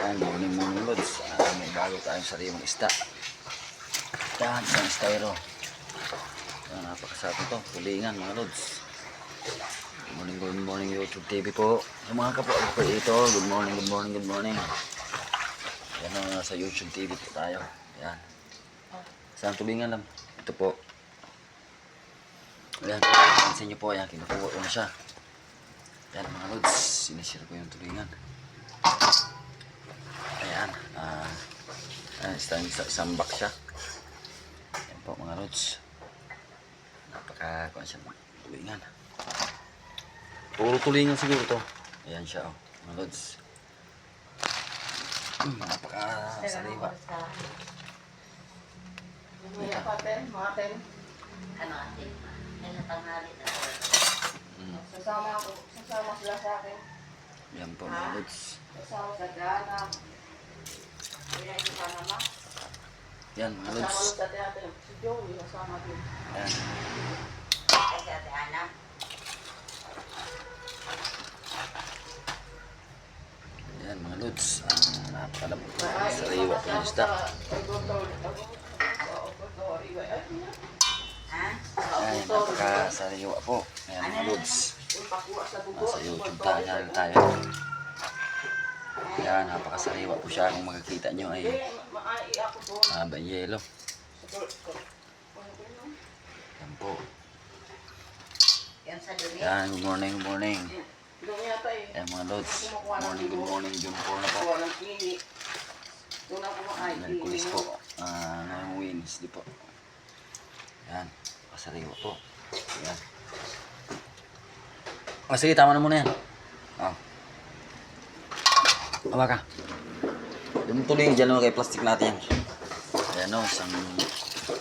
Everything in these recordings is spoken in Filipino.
Yan, morning lods. May bago tayong sariwang isda. Yan, isang styro. Yan, napakasarap ito. Tulingan mga lods. Good morning YouTube TV po. Sa mga kapwa po ito, good morning. Yan na, sa YouTube TV po tayo. Yan. Isang tulingan lang. Ito po. Ayan, pansin nyo po, ayan, kinukuha ko na siya. Ayan mga lods, sinishare ko yung tulingan. Ayan, isang box siya. Ayan po mga lods. Napaka-kuha siya ng tulingan. Puro tulingan siguro to. Ayan siya, oh, mga lods. Napaka-sariwa. Mga paten, mga ten. Ano atin? Ano tanghali na ako? Sasama sila sa akin. Ayan po mga lods. Sasama sa gana. Kaya ito ka naman. Yan mga Sasama lods. sa teatro. Si Joey, kasama din. Ayan. Ay, si Ate Ana. Ayan mga lods. Napakalapot na sariwa po yung isda. Ha? Ay, napakasariwa po. Ayan mga lods. Nasa YouTube tayo. Ayan, napakasariwa po siya. Kung makikita nyo ay yelo. Ayan po. Yung sa dumi? Ayan, good morning. Ayan mga lods. Good morning. June 4 na po. Merkulis po. Ngayong Wednesday po. Ayan, pasariwa po. Ayan. Sige, tama na muna yan. Awa ka. Yung tuloy dyan kay plastic natin yan. Ayan o, isang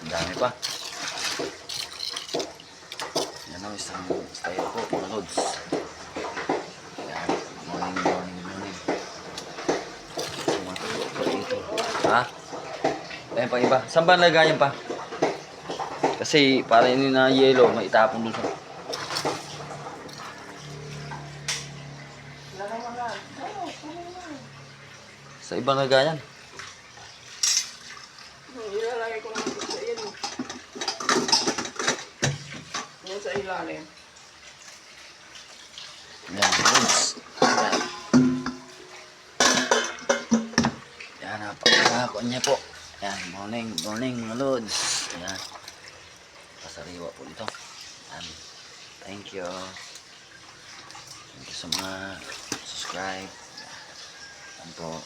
dami pa. Ayan o, isang styro po, mga lods. Ayan, morning. Sumatulog pa dito. Ha? Ayan pang iba. Saan ba nalagayan pa? Kasi para yun na yelo, may itapon dun sa... Sa ibang lagayan. Ilalagay ko naman sa iyo. Yan sa ilalim. Yan, lods. Yan, napakakakon niya po. Yan, morning mga lods. Yan. Pasariwa po dito. Yan. Thank you. Thank you sa mga subscribe. Yan po.